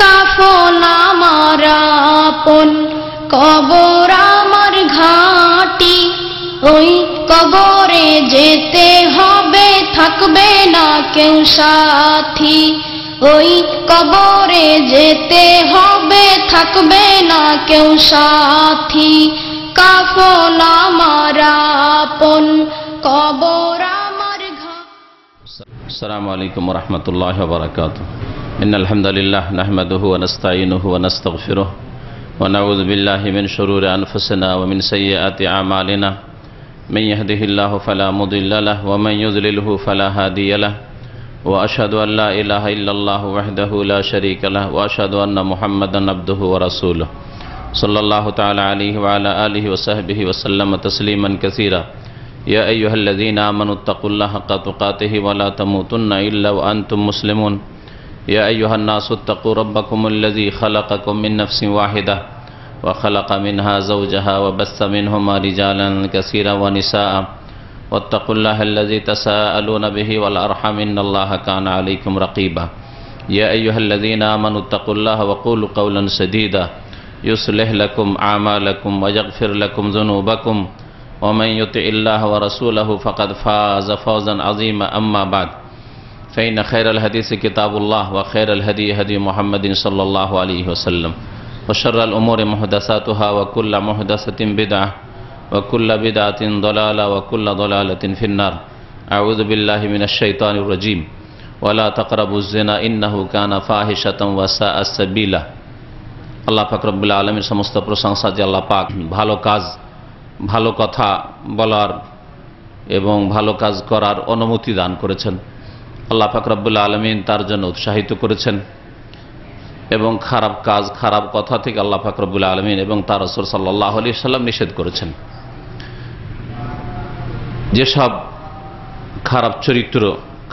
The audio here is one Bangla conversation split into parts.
কাফন আমার আপন, কবর আমার ঘাঁটি, ওই কবরে যেতে হবে, থাকবে না কেউ সাথী। ওই কবরে যেতে হবে, থাকবে না কেউ সাথী। কাফন আমার আপন, কবর আমার ঘাঁটি। আসসালামু আলাইকুম ওয়া রাহমাতুল্লাহি ওয়া বারাকাতুহু। ইন্নাল হামদালিল্লাহ নাহমাদুহু ওয়া নাস্তাঈনুহু ওয়া নাস্তাগফিরুহু ওয়া নাউযু বিল্লাহি মিন শুরুরি আনফুসিনা ওয়া মিন সাইয়্যাতি আ'মালিনা। মান ইয়াহদিহিল্লাহু ফালা মুদিল্লা লাহু ওয়া মান ইউদ্লিলহু ফালা হাদিয়া লাহু। ওয়া আশহাদু আল লা ইলাহা ইল্লাল্লাহু ওয়াহদাহু লা শারীকা লাহু ওয়া আশহাদু আন্না মুহাম্মাদান আবদুহু ওয়া রাসূলুহু সাল্লাল্লাহু তাআলা আলাইহি ওয়া আলা আলিহি ওয়া সাহবিহি ওয়া সাল্লামা তাসলিমান কাসীরা। يا أيها الذين آمنوا اتقوا الله حق تقاته ولا تموتن إلا وأنتم مسلمون. يا أيها الناس اتقوا ربكم الذي خلقكم من نفس واحدة وخلق منها زوجها وبث منهما رجالا كثيرا ونساء واتقوا الله الذي تساءلون به والأرحام إن الله كان عليكم رقيبا. يا أيها الذين آمنوا اتقوا الله وقولوا قولا سديدا يصلح لكم أعمالكم ويغفر لكم ذنوبكم ومن يطع الله ورسوله فقد فاز فوزا عظيما. أما بعد فإن خير الحديث كتاب الله وخير الهدي هدي محمد صلى الله عليه وسلم وشر الأمور محدثاتها وكل محدثة بدعة وكل بدعة ضلالة وكل ضلالة في النار. أعوذ بالله من الشيطان الرجيم. ولا تقربوا الزنا إنه كان فاحشة وساء سبيلا. আল্লাহ পাক রব্বুল আলামিন সমস্ত প্রশংসা যে আল্লাহ পাক ভালো কাজ, ভালো কথা বলার এবং ভালো কাজ করার অনুমতি দান করেছেন। আল্লাহ পাক রব্বুল আলামিন তার জন্য উৎসাহিত করেছেন এবং খারাপ কাজ, খারাপ কথা থেকে আল্লাহ পাক রব্বুল আলামিন এবং তার রাসূল সাল্লাল্লাহু আলাইহি ওয়াসাল্লাম নিষেধ করেছেন। যেসব খারাপ চরিত্র,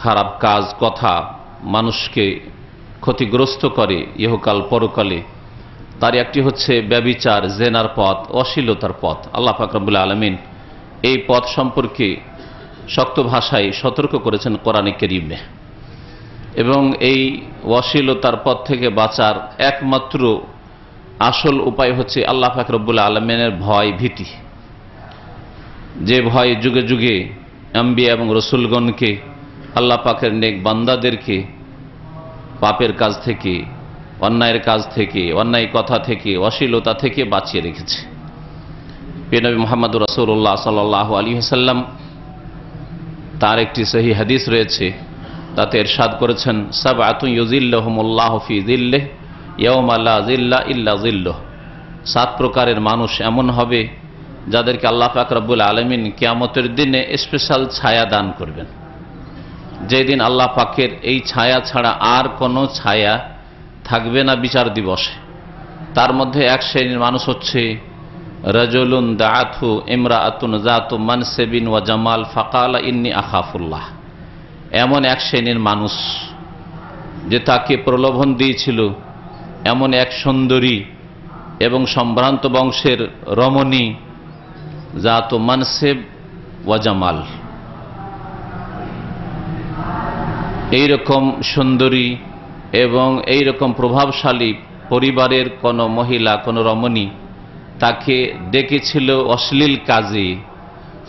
খারাপ কাজ, কথা মানুষকে ক্ষতিগ্রস্ত করে ইহকাল পরকালে, তার একটি হচ্ছে ব্যভিচার, জেনার পথ, অশ্লীলতার পথ। আল্লাহ পাক রব্বুল আলামিন এই পথ সম্পর্কে শক্ত ভাষায় সতর্ক করেছেন কোরআনে কারীমে। এবং এই অশ্লীলতার পথ থেকে বাঁচার একমাত্র আসল উপায় হচ্ছে আল্লাহ পাক রব্বুল আলামিনের ভয়, ভীতি। যে ভয় যুগে যুগে আম্বিয়া এবং রসুলগণকে, আল্লাহ পাকের নেক বান্দাদেরকে পাপের কাজ থেকে, অন্যায়ের কাজ থেকে, অন্যায় কথা থেকে, অশ্লীলতা থেকে বাঁচিয়ে রেখেছে। প্রিয় নবী মুহাম্মদুর রাসূলুল্লাহ সাল্লাল্লাহু আলাইহি ওয়াসাল্লাম তার একটি সহিহ হাদিস রয়েছে, তাতে ইরশাদ করেছেন, সাবআতুন ইউযিল্লুহুমুল্লাহু ফি যিল্লিহি ইয়াওমা লা যিল্লা ইল্লা যিল্লুহু। 7 প্রকারের মানুষ এমন হবে যাদেরকে আল্লাহ পাক রব্বুল আলামিন কিয়ামতের দিনে স্পেশাল ছায়া দান করবেন, যেদিন আল্লাহ পাকের এই ছায়া ছাড়া আর কোনো ছায়া থাকবে না বিচার দিবসে। তার মধ্যে এক শ্রেণীর মানুষ হচ্ছে রাজুলুন দাআতহু ইমরাআতুন যাতু মানসিবিন ওয়া জামাল ফাকালা ইন্নী আখাফুল্লাহ। এমন এক শ্রেণীর মানুষ যে তাকে প্রলোভন দিয়েছিল এমন এক সুন্দরী এবং সম্ভ্রান্ত বংশের রমণী, যাতু মানসিব ওয়া জামাল। এইরকম সুন্দরী এবং এইরকম প্রভাবশালী পরিবারের কোনো মহিলা, কোনো রমণী তাকে ডেকেছিল অশ্লীল কাজে।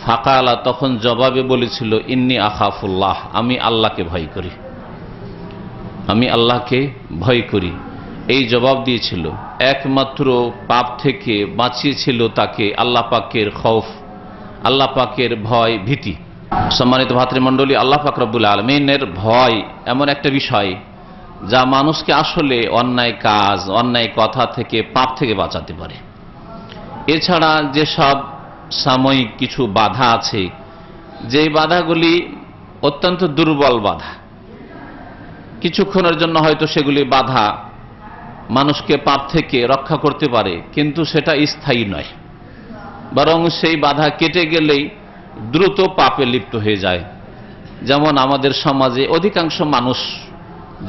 ফাকালা, তখন জবাবে বলেছিল, ইন্নী আখাফুল্লাহ, আমি আল্লাহকে ভয় করি, আমি আল্লাহকে ভয় করি। এই জবাব দিয়েছিল। একমাত্র পাপ থেকে বাঁচিয়েছিল তাকে আল্লাহ পাকের খৌফ, আল্লাহ পাকের ভয়, ভীতি। সম্মানিত ভাতৃমণ্ডলী, আল্লাহ পাক রব্বুল আলামিনের ভয় এমন একটা বিষয় যা মানুষকে আসলে অন্যায় কাজ, অন্যায় কথা থেকে, পাপ থেকে বাঁচাতে পারে। এছাড়া যেসব সাময়িক কিছু বাধা আছে, যে বাধাগুলি অত্যন্ত দুর্বল বাধা, কিছুক্ষণের জন্য হয়তো সেগুলি বাধা মানুষকে পাপ থেকে রক্ষা করতে পারে, কিন্তু সেটা স্থায়ী নয়, বরং সেই বাধা কেটে গেলেই দ্রুত পাপে লিপ্ত হয়ে যায়। যেমন আমাদের সমাজে অধিকাংশ মানুষ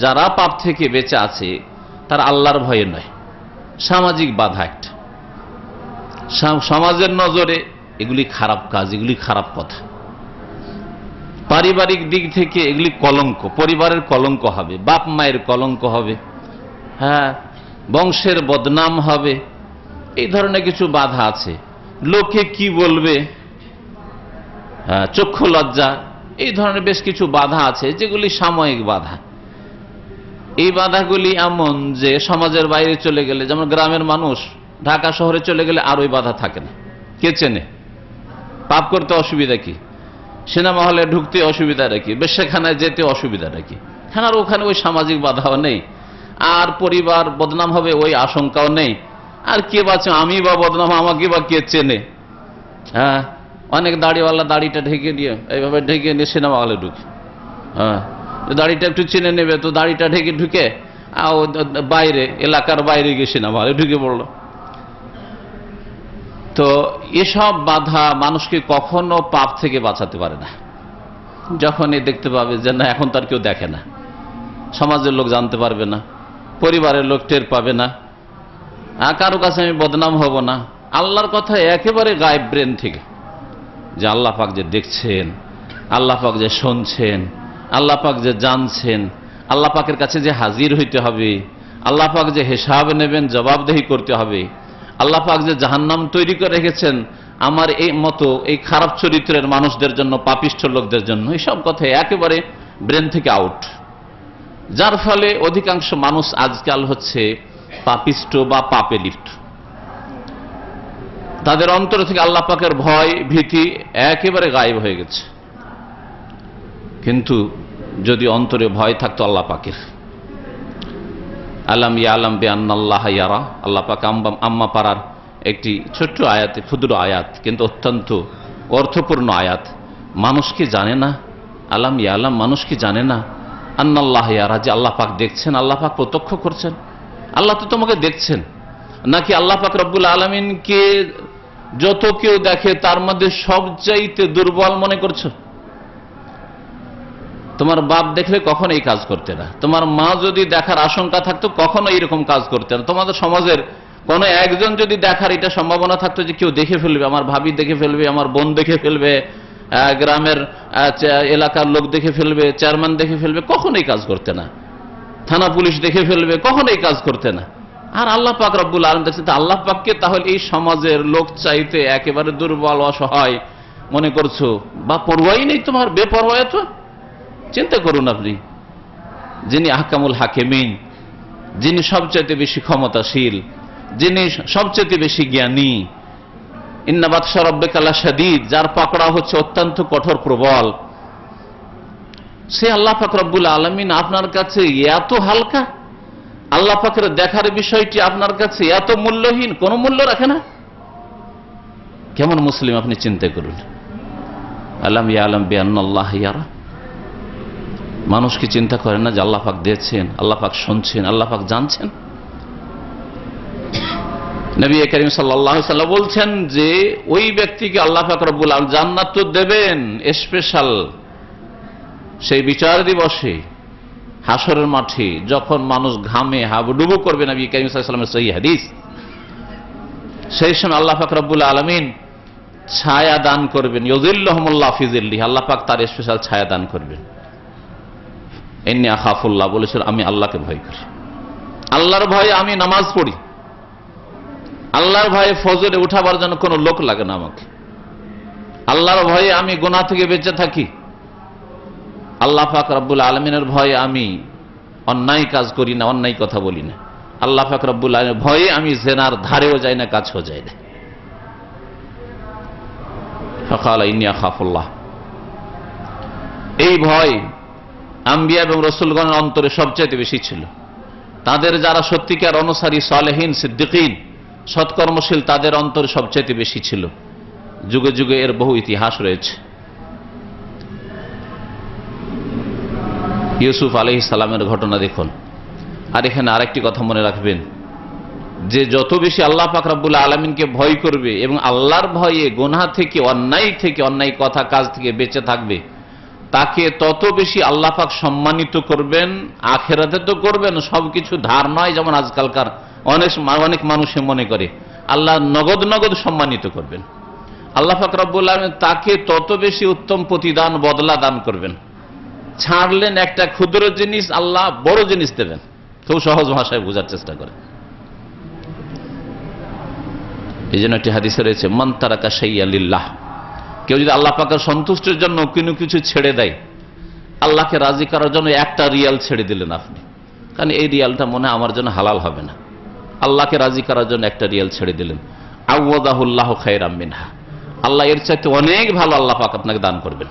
যারা পাপ থেকে বেঁচে আছে তারা আল্লাহর ভয়ে নয়, সামাজিক বাধা একটা। সমাজের নজরে এগুলি খারাপ কাজ, এগুলি খারাপ কথা। পারিবারিক দিক থেকে এগুলি কলঙ্ক, পরিবারের কলঙ্ক হবে, বাপ মায়ের কলঙ্ক হবে, হ্যাঁ, বংশের বদনাম হবে। এই ধরনের কিছু বাধা আছে। লোকে কি বলবে, চক্ষু লজ্জা, এই ধরনের বেশ কিছু বাধা আছে যেগুলি সাময়িক বাধা। এই বাধাগুলি এমন যে সমাজের বাইরে চলে গেলে, যেমন গ্রামের মানুষ ঢাকা শহরে চলে গেলে আর ওই বাধা থাকে না। কে চেনে? পাপ করতে অসুবিধা কি, সিনেমা হলে ঢুকতে অসুবিধা নাকি, বেশ্যাখানায় যেতে অসুবিধা নাকি, হ্যাঁ, আর ওখানে ওই সামাজিক বাধাও নেই, আর পরিবার বদনাম হবে ওই আশঙ্কাও নেই। আর কে বাঁচে, আমি বা বদনাম, আমাকে বা কে চেনে? হ্যাঁ, অনেক দাড়িওয়ালা দাড়িটা ঢেকে দিয়ে, এইভাবে ঢেকে নিয়ে সিনেমা হলে ঢুকে, হ্যাঁ, দাড়িটা একটু চিনে নেবে তো দাড়িটা ঢেকে ঢুকে বাইরে, এলাকার বাইরে গিয়ে সিনেমা হলে ঢুকে পড়লো। তো এসব বাধা মানুষকে কখনো পাপ থেকে বাঁচাতে পারে না। যখনই দেখতে পাবে যে না, এখন তার কেউ দেখে না, সমাজের লোক জানতে পারবে না, পরিবারের লোক টের পাবে না, কারো কাছে আমি বদনাম হব না, আল্লাহর কথা একেবারে গায়েব ব্রেন থেকে, যে আল্লাহ পাক যে দেখছেন, আল্লাহ পাক যে শুনছেন, আল্লাহ পাক যে জানছেন, আল্লাহ পাকের কাছে যে হাজির হইতে হবে, আল্লাহ পাক যে হিসাব নেবেন, জবাবদেহি করতে হবে, আল্লাহ পাক যে জাহান্নাম তৈরি করে রেখেছেন আমার এই মতো এই খারাপ চরিত্রের মানুষদের জন্য, পাপিষ্ঠ লোকদের জন্য, এইসব কথা একেবারে ব্রেন থেকে আউট। যার ফলে অধিকাংশ মানুষ আজকাল হচ্ছে পাপিষ্ঠ বা পাপে লিপ্ত। তাদের অন্তর থেকে আল্লাহ পাকের ভয় ভীতি একেবারে গায়েব হয়ে গেছে। কিন্তু যদি অন্তরে ভয় থাকতো আল্লাহ পাকের, আলাম ইয়ালাম বিআন্নাল্লাহ ইয়ারা, আল্লাহ পাক আম্মা পারার একটি ছোট্ট আয়াত, ক্ষুদ্র আয়াত কিন্তু অত্যন্ত অর্থপূর্ণ আয়াত। মানুষ কি জানে না, আলাম ইয়ালাম, মানুষ কি জানে না আন্নাল্লাহ ইয়ারা, যে আল্লাহ পাক দেখছেন, আল্লাহ পাক প্রত্যক্ষ করছেন। আল্লাহ তো তোমাকে দেখছেন। নাকি আল্লাহ পাক রব্বুল আলামিনকে যত কেউ দেখে তার মধ্যে সবচাইতে দুর্বল মনে করছো? তোমার বাপ দেখলে কখনো এই কাজ করতে না, তোমার মা যদি দেখার আশঙ্কা থাকতো কখনো এইরকম কাজ করতে না, তোমাদের সমাজের কোনো একজন যদি দেখার এটা সম্ভাবনা থাকতো যে কেউ দেখে ফেলবে, আমার ভাবি দেখে ফেলবে, আমার বোন দেখে ফেলবে, গ্রামের এলাকার লোক দেখে ফেলবে, চেয়ারম্যান দেখে ফেলবে, কখনো এই কাজ করতে না, থানা পুলিশ দেখে ফেলবে, কখনো এই কাজ করতে না। আর আল্লাহ পাক রব্বুল আলামিন দেখছেন, আল্লাহ পাককে তাহলে এই সমাজের লোক চাইতে একেবারে দুর্বল অসহায় মনে করছো, বা পরোয়াই নেই তোমার, বেপরোয়া তো। চিন্তা করুন আপনি, যিনি আহকামুল হাকিমিন, যিনি সবচাইতে বেশি ক্ষমতাশীল, যিনি সবচাইতে বেশি জ্ঞানী, ইন্না বাতশা রাব্বিকা লাশাদীদ, যার পাকড়া হচ্ছে অত্যন্ত কঠোর প্রবল, সে আল্লাহ পাক রব্বুল আলামিন আপনার কাছে এত হালকা, আল্লাহ পাকের দেখার বিষয়টি আপনার কাছে এত মূল্যহীন, কোনো মূল্য রাখে না। কেমন মুসলিম আপনি চিন্তা করুন। আলাম ইয়ালাম বিআন্নাল্লাহ ইয়ারা, মানুষ কি চিন্তা করে না যে আল্লাহ পাক দেখছেন, আল্লাহ পাক শুনছেন, আল্লাহ পাক জানছেন? নবী করিম সাল্লাল্লাহু আলাইহি ওয়াসাল্লাম বলছেন যে ওই ব্যক্তিকে আল্লাহ পাক রব্বুল আলামিন জান্নাত তো দেবেন স্পেশাল সেই বিচার দিবসে, হাসরের মাঠে, যখন মানুষ ঘামে হাবুডুবু করবে, নবী করিম সাল্লাল্লাহু আলাইহি ওয়াসাল্লামের সহিহ হাদিস, সেই সময় আল্লাহ পাক রব্বুল আলামিন ছায়া দান করবেন, ইউযিল্লুহুমুল্লাহু ফি যিল্লিহি, আল্লাহ পাক তার স্পেশাল ছায়া দান করবেন। ইন্নী আখাফুল্লাহ বলেছিল, আমি আল্লাহকে ভয় করি, আল্লাহর ভয়ে আমি নামাজ পড়ি, আল্লাহর ভয়ে ফজরে উঠাবার জন্য কোনো লোক লাগে না আমাকে, আল্লাহর ভয়ে আমি গুনাহ থেকে বেঁচে থাকি, আল্লাহ পাক রব্বুল আলামিনের ভয়ে আমি অন্যায় কাজ করি না, অন্যায় কথা বলি না, আল্লাহ পাক রব্বুল আলামিনের ভয়ে আমি জিনার ধারেও যাই না, কাছেও যাই না। ফাকালা ইন্নী আখাফুল্লাহ, এই ভয় আম্বিয়া এবং রাসূলগণের অন্তরে সবচেয়ে বেশি ছিল। তাদের যারা সত্যিকার অনুসারী, সালেহিন, সিদ্দিকিন, সৎকর্মশীল, তাদের অন্তরে সবচেয়ে বেশি ছিল। যুগে যুগে এর বহু ইতিহাস রয়েছে। ইউসুফ আলাইহিস সালামের ঘটনা দেখুন। আর এখানে আরেকটি কথা মনে রাখবেন, যে যত বেশি আল্লাহ পাক রব্বুল আলামিনকে ভয় করবে এবং আল্লাহর ভয়ে গুনাহ থেকে, অন্যায় কথা কাজ থেকে বেঁচে থাকবে, তাকে তত বেশি আল্লাহ পাক সম্মানিত করবেন। আখিরাতে তো করবেন, সবকিছু ধার নয়, যেমন আজকালকার অনেক মানুষে মনে করে, আল্লাহ নগদ নগদ সম্মানিত করবেন। আল্লাহ পাক রব্বুল আলামিন তাকে তত বেশি উত্তম প্রতিদান বদলা দান করবেন। ছাড়লেন একটা ক্ষুদ্র জিনিস, আল্লাহ বড় জিনিস দেবেন। খুব সহজ ভাষায় বোঝার চেষ্টা করে। এই জন্য একটি হাদিসে রয়েছে, মান তারাকা শাইআ লিল্লাহ, কেউ যদি আল্লাহ পাকের সন্তুষ্টির জন্য কোনো কিছু ছেড়ে দেয়, আল্লাহকে রাজি করার জন্য একটা রিয়াল ছেড়ে দিলেন আপনি, কারণ এই রিয়ালটা মনে হয় আমার জন্য হালাল হবে না, আল্লাহকে রাজি করার জন্য একটা রিয়াল ছেড়ে দিলেন, আওয়াদাহুল্লাহু খায়রাম মিনহা, আল্লাহ এর চাইতে অনেক ভালো আল্লাহ পাক আপনাকে দান করবেন।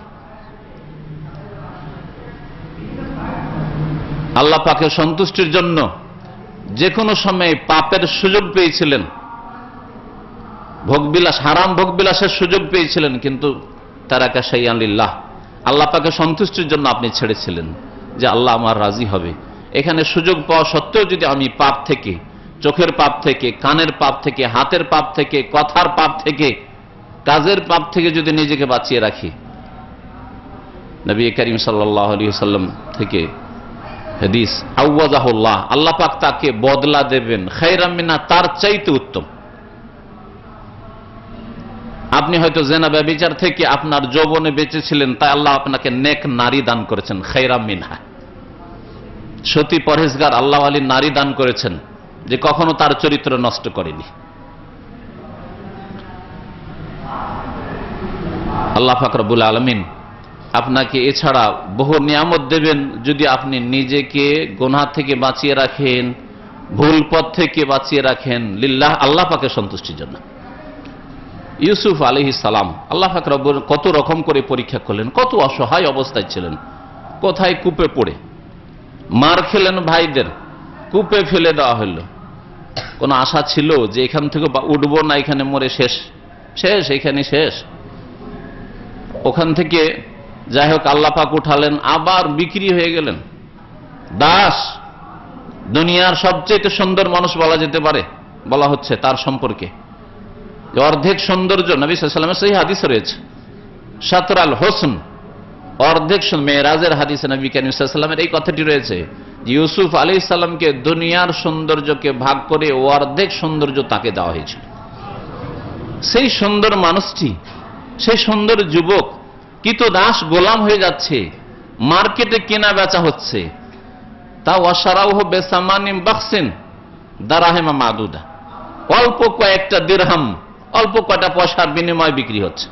আল্লাহ পাকের সন্তুষ্টির জন্য যে কোনো সময় পাপের সুযোগ পেয়েছিলেন, ভোগবিলাস, হারাম ভোগবিলাসের সুযোগ পেয়েছিলেন, কিন্তু তারাকা শাইআন লিল্লাহ, আল্লাহ পাকের সন্তুষ্টির জন্য আপনি ছেড়েছিলেন যে আল্লাহ আমার রাজি হবে। এখানে সুযোগ পাওয়া সত্ত্বেও যদি আমি পাপ থেকে, চোখের পাপ থেকে, কানের পাপ থেকে, হাতের পাপ থেকে, কথার পাপ থেকে, কাজের পাপ থেকে যদি নিজেকে বাঁচিয়ে রাখি, নবী করিম সাল্লাল্লাহু আলাইহি ওয়াসাল্লাম থেকে হাদিস, আওয়াজাহুল্লাহ, আল্লাহ পাক তাকে বদলা দেবেন খায়রাম মিনহা, তার চাইতে উত্তম। আপনি হয়তো জেনা ব্যভিচার থেকে আপনার যৌবনে বেঁচেছিলেন, তাই আল্লাহ আপনাকে নেক নারী দান করেছেন, খায়রাম মিনহা। সতী পরহেজগার আল্লাহ আলী নারী দান করেছেন, যে কখনো তার চরিত্র নষ্ট করেনি। আল্লাহ পাক রব্বুল আলামিন আপনাকে এছাড়া বহু নিয়ামত দেবেন যদি আপনি নিজেকে গুনাহ থেকে বাঁচিয়ে রাখেন, ভুল পথ থেকে বাঁচিয়ে রাখেন লিল্লাহ, আল্লাহ পাকের সন্তুষ্টির জন্য। ইউসুফ আলাইহিস সালাম আল্লাহ পাক রব্বুল কত রকম করে পরীক্ষা করলেন, কত অসহায় অবস্থায় ছিলেন, কোথায় কূপে পড়ে মার খেলেন, ভাইদের কূপে ফেলে দেওয়া হল। কোন আশা ছিল যে এখান থেকে উঠবো না, এখানে মরে শেষ, এখানে শেষ। ওখান থেকে যাই হোক আল্লাহ পাক উঠালেন, আবার বিক্রি হয়ে গেলেন, দাস। দুনিয়ার সবচেয়ে সুন্দর মানুষ বলা যেতে পারে, বলা হচ্ছে তার সম্পর্কে অর্ধেক সৌন্দর্য, নবী সাল্লাল্লাহু আলাইহি ওয়াসাল্লামের সেই হাদিস রয়েছে, শাতরাল হোসন, অর্ধেক মেরাজের হাদিসে নবী করিম সাল্লাল্লাহু আলাইহি ওয়াসাল্লামের এই কথাটি রয়েছে, ইউসুফ আলাইহিস সালামকে দুনিয়ার সৌন্দর্যকে ভাগ করে অর্ধেক সৌন্দর্য তাকে দেওয়া হয়েছিল। সেই সুন্দর মানুষটি, সেই সুন্দর যুবক কৃতদাস গোলাম হয়ে যাচ্ছে, মার্কেটে কেনা বেচা হচ্ছে, তা ওয়াশারাউহু বিসামানিন বাখসিন দারাহিমা মাদুদা, অল্প কয়েকটা দিরহাম, অল্প কয়টা পয়সার বিনিময়ে বিক্রি হচ্ছে,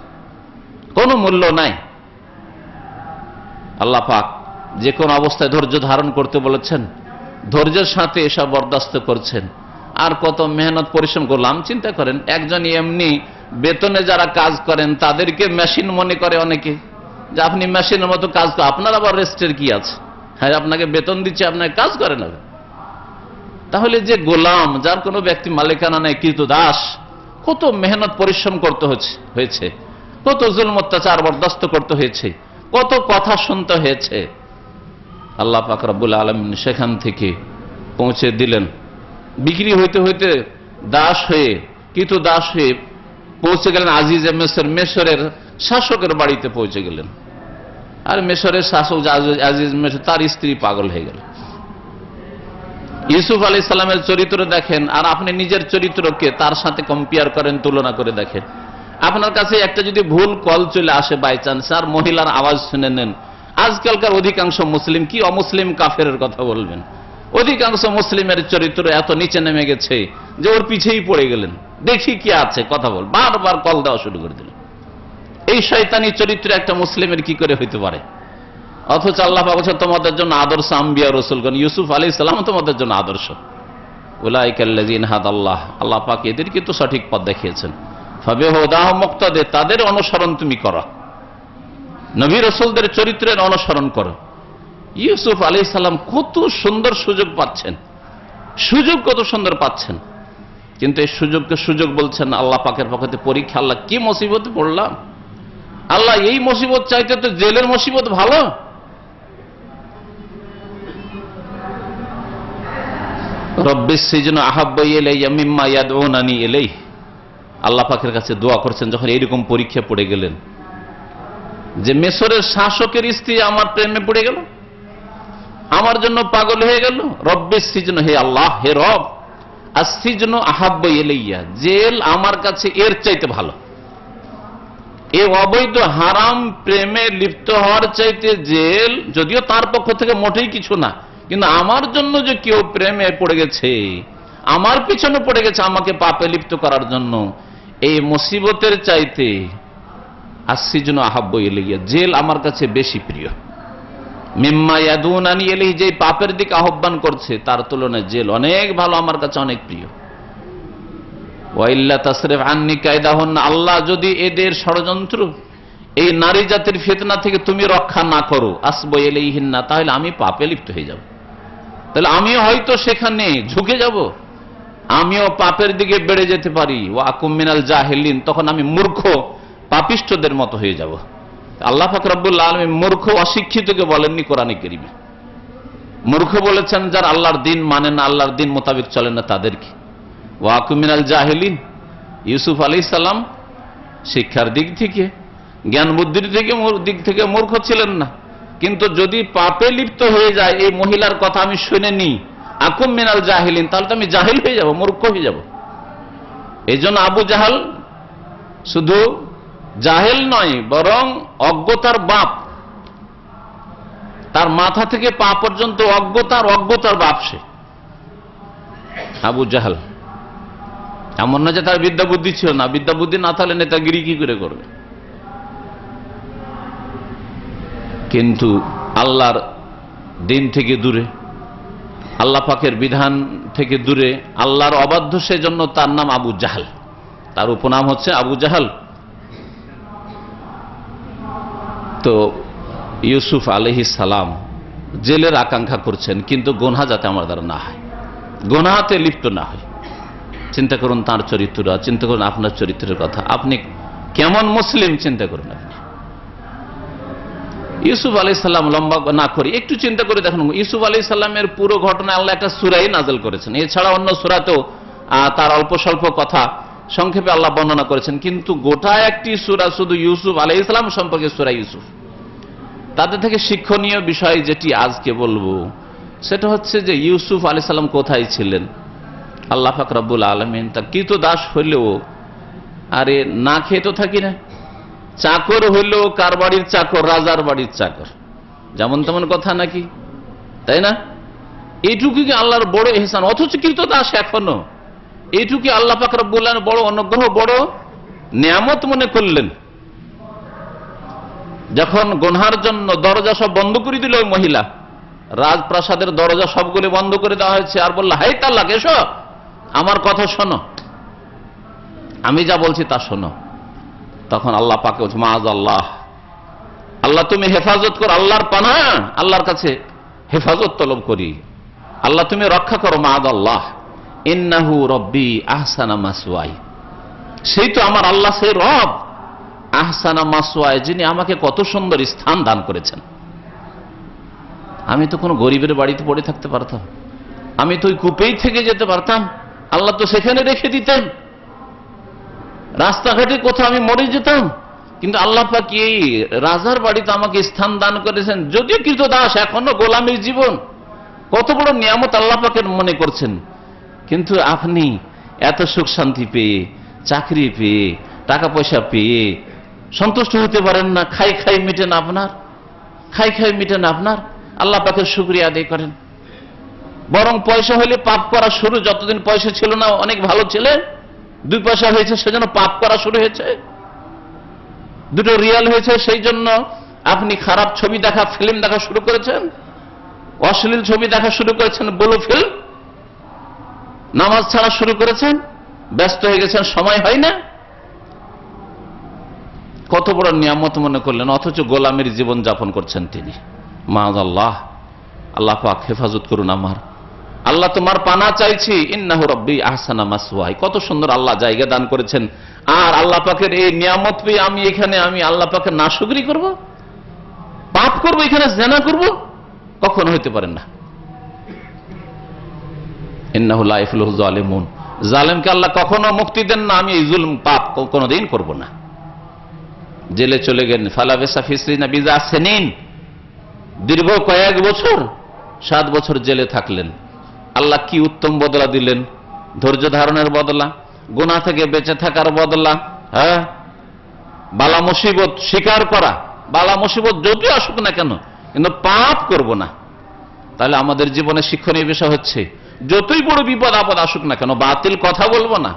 কোনো মূল্য নাই। আল্লাহ পাক যে কোন অবস্থায় ধৈর্য ধারণ করতে বলেছেন, ধৈর্যের সাথে এসব বরদাস্ত করছেন। আর কত মেহনত পরিশ্রম করলাম, চিন্তা করেন, একজন এমনি বেতনে যারা কাজ করেন তাদেরকে মেশিন মনে করে অনেকে, যে আপনি মেশিনের মতো কাজ করেন, আপনার আবার রেস্টের কি আছে? হ্যাঁ, আপনাকে বেতন দিচ্ছে, আপনাকে কাজ করে না। তাহলে যে গোলাম, যার কোনো ব্যক্তি মালিকানা নেই, কৃতদাস, কত মেহনত পরিশ্রম করতে হয়েছে, কত জুলম অত্যাচার বরদাস্ত করতে হয়েছে, কত কথা শুনতে হয়েছে। আল্লাহ পাক রব্বুল আলামিন সেখান থেকে পৌঁছে দিলেন, বিক্রি হইতে হইতে দাস হয়ে, কৃতদাস হয়ে পৌঁছে গেলেন আজিজে মিসর, মিসরের শাসকের বাড়িতে পৌঁছে গেলেন। আর মিসরের শাসক আজিজ মিসর, তার স্ত্রী পাগল হয়ে গেল। ইউসুফ আলাইহিস সালামের চরিত্র দেখেন, আর আপনি নিজের চরিত্রকে তার সাথে কম্পেয়ার করেন, তুলনা করে দেখেন। আপনার কাছে একটা যদি ভুল কল চলে আসে বাই চান্স, আর মহিলার আওয়াজ শুনে নেন, আজকালকার অধিকাংশ মুসলিম কি অমুসলিম কাফেরের কথা বলবেন, অধিকাংশ মুসলিমের চরিত্র এত নিচে নেমে গেছে যে ওর পিছেই পড়ে গেলেন, দেখি কি আছে, কথা বল, বারবার কল দেওয়া শুরু করে দিলেন। এই শয়তানি চরিত্র একটা মুসলিমের কি করে হইতে পারে? অথচ আল্লাহ পাক বলেছেন তোমাদের জন্য আদর্শ আম্বিয়া রাসূলগণ, ইউসুফ আলাইহিস সালাম তোমাদের জন্য আদর্শ। উলাইকাল্লাযিনা হাদাল্লাহ, আল্লাহ পাক এদেরকে তো সঠিক পথ দেখিয়েছেন। ফাবিহুদাহুম মুক্তাদি, তাদের অনুসরণ তুমি করো, নবী রাসূলদের চরিত্রের অনুসরণ করো। ইউসুফ আলাইহিস সালাম কত সুন্দর সুযোগ পাচ্ছেন, সুযোগ কত সুন্দর পাচ্ছেন, কিন্তু এই সুযোগকে সুযোগ বলছেন আল্লাহ পাকের পক্ষ থেকে পরীক্ষা। আল্লাহ কি মুসিবতে পড়লাম, আল্লাহ এই মুসিবত চাইতে তো জেলের মুসিবত ভালো। রব্বিস সিজনু আহাব্বু ইলাইয়া মিম্মা ইয়াদউনানি ইলাইহি, আল্লাহ পাকের কাছে দোয়া করছেন যখন এইরকম পরীক্ষা পড়ে গেলেন, যে মিসরের শাসকের স্ত্রী আমার প্রেমে পড়ে গেল, আমার জন্য পাগল হয়ে গেল। রব্বিস সিজনু, হে আল্লাহ, হে রব, আসিজনু আহাব্বু ইলাইয়া, জেল আমার কাছে এর চাইতে ভালো। এই অবৈধ হারাম প্রেমে লিপ্ত হওয়ার চাইতে জেল, যদিও তার পক্ষ থেকে মোটেই কিছু না, কিন্তু আমার জন্য যে কেউ প্রেমে পড়ে গেছে, আমার পিছনে পড়ে গেছে আমাকে পাপে লিপ্ত করার জন্য, এই মুসিবতের চাইতে আসসিজনু আহাব্বু ইলাইয়া, জেল আমার কাছে বেশি প্রিয়। মিম্মা ইয়াদুনানি ইলাইহি, যে পাপের দিকে আহ্বান করছে তার তুলনায় জেল অনেক ভালো, আমার কাছে অনেক প্রিয়। ওয়াইল্লা তাসরিফ আন্নি কায়দাহুন্না, আল্লাহ যদি এদের ষড়যন্ত্র, এই নারী জাতির ফিতনা থেকে তুমি রক্ষা না করো, আসবু ইলাইহিন্না, তাহলে আমি পাপে লিপ্ত হয়ে যাব, তাহলে আমিও হয়তো সেখানে ঝুঁকে যাব, আমিও পাপের দিকে বেড়ে যেতে পারি। ওয়া আকুম মিনাল জাহিলিন, তখন আমি মূর্খ পাপিষ্ঠদের মতো হয়ে যাব। আল্লাহ পাক রব্বুল আলামিন মূর্খ অশিক্ষিতকে বলেননি কোরআনে কারীমে, মূর্খ বলেছেন যারা আল্লাহর দিন মানে না, আল্লাহর দিন মোতাবেক চলে না তাদেরকে। ওয়া আকুম মিনাল জাহিলিন, ইউসুফ আলাইহিস সালাম শিক্ষার দিক থেকে, জ্ঞান বুদ্ধির দিক থেকে মূর্খ ছিলেন না, কিন্তু যদি পাপে লিপ্ত হয়ে যায়, এই মহিলার কথা আমি শুনে নি, আকুম মিনাল জাহিলিন, তাহলে তো আমি জাহিল হয়ে যাব, মূর্খ হয়ে যাব। এই জন্য আবু জাহাল শুধু জাহেল নয়, বরং অজ্ঞতার বাপ, তার মাথা থেকে পা পর্যন্ত অজ্ঞতার বাপ সে আবু জাহাল। এমন না যে তার বিদ্যা বুদ্ধি ছিল না, বিদ্যা বুদ্ধি না থাকলে নেতাগিরি কি করে করবে। কিন্তু আল্লাহর দিন থেকে দূরে, আল্লাহ পাকের বিধান থেকে দূরে, আল্লাহর অবাধ্য, সেজন্য তার নাম আবু জাহাল, তার উপনাম হচ্ছে আবু জাহাল। তো ইউসুফ আলাইহিস সালাম জেলের আকাঙ্ক্ষা করছেন, কিন্তু গোনা যাতে আমার দ্বারা না হয়, গোনাতে লিপ্ত না হয়। চিন্তা করুন তার চরিত্র, চিন্তা করুন আপনার চরিত্রের কথা, আপনি কেমন মুসলিম চিন্তা করুন। আপনি ইউসুফ আলাইহিস সালাম লম্বা না করে একটু চিন্তা করে দেখুন, ইউসুফ আলাইহিস সালামের পুরো ঘটনা আল্লাহ একটা সূরাই নাযিল করেছেন, এছাড়া অন্য সূরাতেও তার অল্প স্বল্প কথা সংক্ষেপে আল্লাহ বর্ণনা করেছেন, কিন্তু গোটা একটি সূরা শুধু ইউসুফ আলাইহিস সালাম সম্পর্কে, সূরা ইউসুফ। তাদের থেকে শিক্ষণীয় বিষয় যেটি আজকে বলবো, সেটা হচ্ছে যে ইউসুফ আলাইহিস সালাম কোথায় ছিলেন। আল্লাহ পাক রব্বুল আলামিন তার কৃতদাস হইলেও, আরে না খেয়ে তো থাকি না, চাকর হইলেও কার বাড়ির চাকর, রাজার বাড়ির চাকর, যেমন তেমন কথা নাকি, তাই না? এইটুকু কি আল্লাহর বড় ইহসান? অথচ কৃতদাস এখনো, এইটুকু আল্লাহ পাক রব্বুল আলামিন বড় অনুগ্রহ, বড় নিয়ামত মনে করলেন। যখন গুনহার জন্য দরজা সব বন্ধ করে দিল ওই মহিলা, রাজপ্রাসাদের দরজা সবগুলি বন্ধ করে দেওয়া হয়েছে, আর বলল, হাই তালাক, এসো আমার কথা শোনো, আমি যা বলছি তা শোনো। তখন আল্লাহ পাকে বলছে, মাআযাল্লাহ, আল্লাহ তুমি হেফাজত করো, আল্লাহর পানা, আল্লাহর কাছে হেফাজত তলব করি, আল্লাহ তুমি রক্ষা করো, মাআযাল্লাহ, ইন্নাহু রব্বি আহসানা মাসওয়াই, সেই তো আমার আল্লাহ, সেই রব, আহসানা মাসওয়াই, যিনি আমাকে কত সুন্দর স্থান দান করেছেন। আমি তো কোনো গরিবের বাড়িতে পড়ে থাকতে পারতাম, আমি তো ওই কূপেই থেকে যেতে পারতাম, আল্লাহ তো সেখানে রেখে দিতেন, রাস্তাঘাটে কোথাও আমি মরে যেতাম, কিন্তু আল্লাহ পাক এই রাজার বাড়িতে আমাকে স্থান দান করেছেন। যদিও কৃতদাস, এখনো গোলামীর জীবন, কত বড় নিয়ামত আল্লাহ পাকের মনে করছেন। কিন্তু আপনি এত সুখ শান্তি পেয়ে, চাকরি পেয়ে, টাকা পয়সা পেয়ে সন্তুষ্ট হতে পারেন না, খাই খাই মিটেন আপনার, খাই খাই মিটেন আপনার, আল্লাহ পাকের শুকরিয়া আদায় করেন। বরং পয়সা হলে পাপ করা শুরু, যতদিন পয়সা ছিল না অনেক ভালো ছিলেন, 2 পয়সা হয়েছে সেজন্য পাপ করা শুরু হয়েছে, 2 রিয়াল হয়েছে সেই জন্য আপনি খারাপ ছবি দেখা, ফিল্ম দেখা শুরু করেছেন, অশ্লীল ছবি দেখা শুরু করেছেন, ব্লু ফিল্ম, নামাজ ছাড়া শুরু করেছেন, ব্যস্ত হয়ে গেছেন, সময় হয় না। কত বড় নিয়ামত মনে করলেন, অথচ গোলামের জীবন যাপন করছেন তিনি। মাআযাল্লাহ, আল্লাহ পাক হেফাজত করুন আমার, আল্লাহ তোমার পানা চাইছি, ইন্নাহু রব্বি আহসানা মাসওয়াই, কত সুন্দর আল্লাহ জায়গা দান করেছেন। আর আল্লাহ পাকের এই নিয়ামত পেয়ে আমি এখানে, আমি আল্লাহ পাকের নাশুকরি করব, পাপ করব, এখানে জিনা করব, কখনো হইতে পারেন না। ইন্নাহু লা ইফলিহু যালিমুন, জালেমকে আল্লাহ কখনো মুক্তি দেন না, আমি এই জুলম পাপ কোনোদিন করব না। জেলে চলে গেলেন, ফালাবিসা ফি সিজনি বিযা সিনিন, দীর্ঘ কয়েক বছর, 7 বছর জেলে থাকলেন। আল্লাহ কি উত্তম বদলা দিলেন, ধৈর্য ধারণের বদলা, গুনাহ থেকে বেঁচে থাকার বদলা। হ্যাঁ, বালা মুসিবত স্বীকার করা, বালা মুসিবত যতই আসুক না কেন কিন্তু পাপ করব না। তাহলে আমাদের জীবনে শিক্ষণীয় বিষয় হচ্ছে যতই বড় বিপদ আপদ আসুক না কেন বাতিল কথা বলবো না,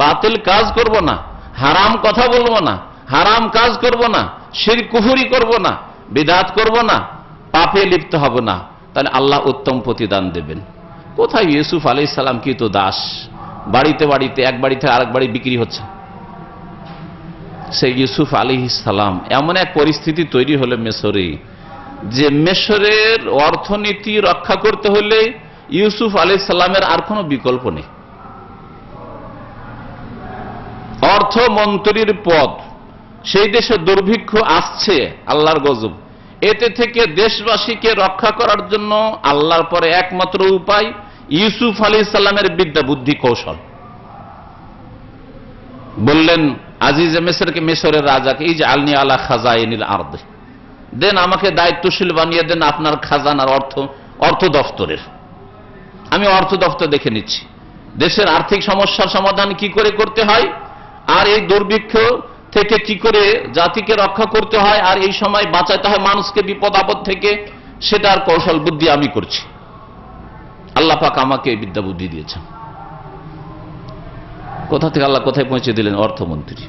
বাতিল কাজ করব না, হারাম কথা বলবো না, হারাম কাজ করব না, শিরক কুফরি করব না, বিদআত করব না, পাপে লিপ্ত হব না। তাহলে আল্লাহ উত্তম প্রতিদান দেবেন। কোথায় ইউসুফ আলাইহিস সালাম কি তো দাস, বাড়িতে বাড়িতে এক বাড়ি থেকে আরেক বাড়ি বিক্রি হচ্ছে। সেই ইউসুফ আলাইহিস সালাম এমন এক পরিস্থিতি তৈরি হলো মিশরে, যে মিশরের অর্থনীতি রক্ষা করতে হলে ইউসুফ আলাইহিস সালামের আর কোনো বিকল্প নেই। অর্থমন্ত্রীর পদ, সেই দেশে দুর্ভিক্ষ আসছে, আল্লাহর গজব, এতে থেকে দেশবাসীকে রক্ষা করার জন্য আল্লাহর পরে একমাত্র উপায় ইউসুফ আলাইহিস সালামের বিদ্যা বুদ্ধি কৌশল। বললেন আজিজ মিসরকে, মিশরের রাজাকে, এই যে আলনি আলা খাজাইনিল আরদ, দেন আমাকে দায়িত্বশীল বানিয়ে দেন আপনার খাজানার অর্থ দফতরের। আমি অর্থ দফতর দেখে নিচ্ছি দেশের আর্থিক সমস্যার সমাধান কি করে করতে হয়, আর এই দুর্ভিক্ষ থেকে কি করে জাতিকে রক্ষা করতে হয়, আর এই সময় বাঁচাতে হয় মানুষকে বিপদ আপদ থেকে, সেটার কৌশল বুদ্ধি আমি করছি। আল্লাহ পাক আমাকে এই বিদ্যা বুদ্ধি দিয়েছেন। কোথা থেকে আল্লাহ কোথায় পৌঁছে দিলেন? অর্থমন্ত্রী,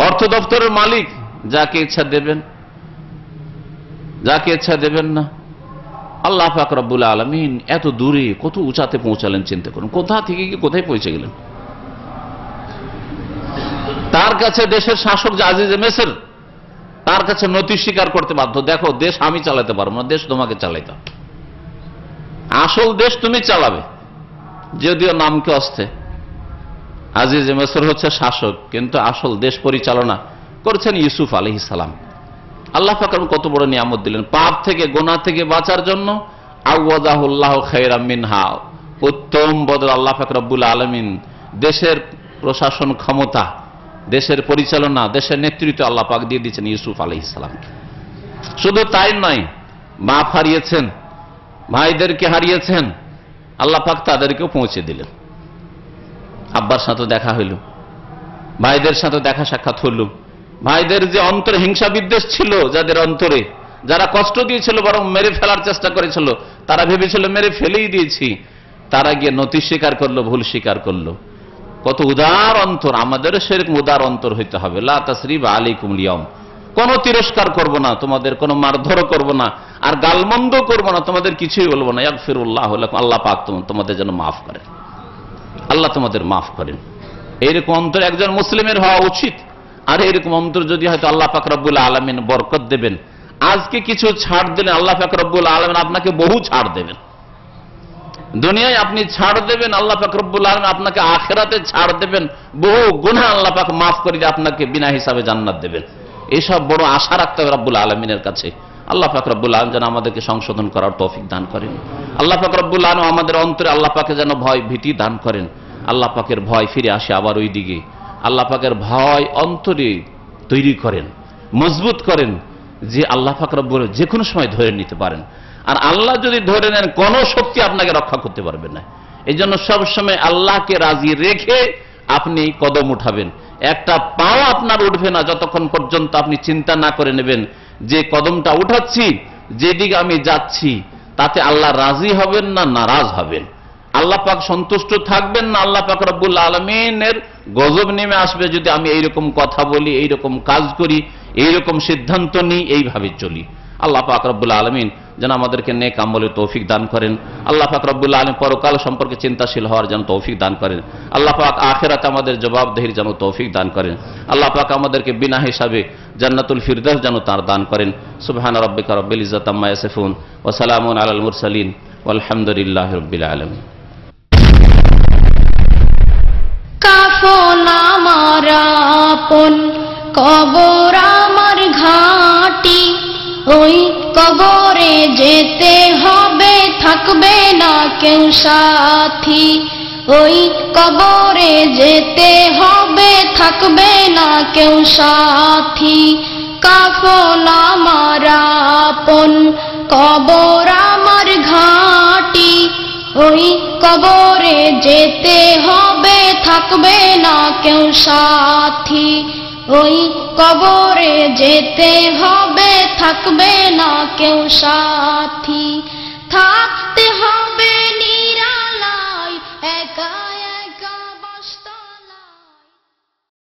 অর্থ দপ্তরের মালিক, যাকে ইচ্ছা দেবেন, যাকে ইচ্ছা দেবেন না। আল্লাহ পাক রব্বুল আলামিন এত দূরে কত উঁচাতে পৌঁছালেন, চিন্তা করুন, কোথা থেকে কি কোথায় পৌঁছে গেলেন। তার কাছে দেশের শাসক যে আজিজ মিসর, তার কাছে নথি স্বীকার করতে বাধ্য। দেখো, দেশ আমি চালাতে পারবো না, দেশ তোমাকে চালাইতে হবে, আসল দেশ তুমি চালাবে। যদিও নামকে অস্তে আজিজ মিসর হচ্ছে শাসক, কিন্তু আসল দেশ পরিচালনা করছেন ইউসুফ আলাইহিস সালাম। আল্লাহ পাক কত বড় নিয়ামত দিলেন। পাপ থেকে, গুনাহ থেকে বাঁচার জন্য আওয়াজাহুল্লাহু খায়রাম মিনহা, উত্তম বদল আল্লাহ পাক রব্বুল আলামিন দেশের প্রশাসন ক্ষমতা, দেশের পরিচালনা, দেশের নেতৃত্ব আল্লাহ পাক দিয়ে দিয়েছেন ইউসুফ আলাইহিস সালামকে। শুধু তাই নয়, বাপ হারিয়েছেন, ভাইদেরকে হারিয়েছেন, আল্লাহ পাক তাদেরকেও পৌঁছে দিলেন। আব্বার সাথে দেখা হইল, ভাইদের সাথে দেখা সাক্ষাৎ হইল। ভাইদের যে অন্তরে হিংসা বিদ্বেষ ছিল, যাদের অন্তরে, যারা কষ্ট দিয়েছিল, বরং মেরে ফেলার চেষ্টা করেছিল, তারা ভেবেছিল মেরে ফেলেই দিয়েছি, তারা গিয়ে নতি স্বীকার করলো, ভুল স্বীকার করলো। কত উদার অন্তর! আমাদেরও সেরকম উদার অন্তর হইতে হবে। লা তাসরিবা আলাইকুমুল ইয়াউম, কোনো তিরস্কার করব না তোমাদের, কোনো মারধরও করব না, আর গালমন্দ করব না, তোমাদের কিছুই বলবো না। ইয়াগফিরুল্লাহু লাকুম, আল্লাহ পাক তোমাদের যেন মাফ করেন, আল্লাহ তোমাদের মাফ করেন। এইরকম অন্তর একজন মুসলিমের হওয়া উচিত। আর এরকম অন্তর যদি হয়তো আল্লাহ পাক রব্বুল আলামিন বরকত দেবেন। আজকে কিছু ছাড় দিলেন, আল্লাহ পাক রব্বুল আলামিন আপনাকে বহু ছাড় দেবেন। দুনিয়ায় আপনি ছাড় দেবেন, আল্লাহ পাক রব্বুল আলামিন আপনাকে আখিরাতে ছাড় দেবেন। বহু গুনাহ আল্লাহ পাক মাফ করে দিয়ে আপনাকে বিনা হিসাবে জান্নাত দেবেন। এসব বড় আশা রাখতে হবে রব্বুল আলামিনের কাছে। আল্লাহ পাক রব্বুল আলামিন যেন আমাদেরকে সংশোধন করার তৌফিক দান করেন। আল্লাহ পাক রব্বুল আলামিন আমাদের অন্তরে আল্লাহ পাকে যেন ভয় ভীতি দান করেন। আল্লাহ পাকের ভয় ফিরে আসে আবার ওই দিকে। আল্লাহ পাকের ভয় অন্তরে তৈরি করেন, মজবুত করেন, যে আল্লাহ পাক রব্বুল যে কোনো সময় ধরে নিতে পারেন। আর আল্লাহ যদি ধরে নেন, কোন শক্তি আপনাকে রক্ষা করতে পারবে না। এই জন্য সবসময় আল্লাহকে রাজি রেখে আপনি কদম উঠাবেন। একটা পাও আপনার উঠবে না যতক্ষণ পর্যন্ত আপনি চিন্তা না করে নেবেন যে কদমটা উঠাচ্ছি, যেদিকে আমি যাচ্ছি তাতে আল্লাহ রাজি হবেন না নারাজ হবেন, আল্লাহ পাক সন্তুষ্ট থাকবেন না, আল্লাহ পাক রব্বুল আলামিনের গজব নেমে আসবে যদি আমি এইরকম কথা বলি, এইরকম কাজ করি, এইরকম সিদ্ধান্ত নিই, এইভাবে চলি। আল্লাহ পাক রব্বুল আলামিন যেন আমাদেরকে নেক আমলের তৌফিক দান করেন। আল্লাহ পাক রব্বুল আলামিন পরকাল সম্পর্কে চিন্তাশীল হওয়ার যেন তৌফিক দান করেন। আল্লাহ পাক আখিরাতে আমাদের জবাবদেহির যেন তৌফিক দান করেন। আল্লাহ পাক আমাদেরকে বিনা হিসাবে জান্নাতুল ফিরদাউস যেন তার দান করেন। সুবহানা রাব্বিকা রাব্বিল ইজ্জাতি আম্মা ইয়াসিফুন ওয়া সালামুন আলাল মুরসালিন ওয়ালহামদুলিল্লাহি রাব্বিল আলামিন। কাফন আমার আপন, কবর আমার ঘাঁটি, ওই কবরে যেতে হবে, থাকবে না কেউ সাথী। ওই কবরে যেতে হবে, থাকবে না কেউ সাথী। কাফন আমার আপন, কবর আমার ঘাঁটি, ওই কবরে যেতে হবে, থাকবে না কেউ সাথী। ওই কবরে যেতে হবে, থাকবে না কেউ সাথী, থাকতে হবে নিরালায় একা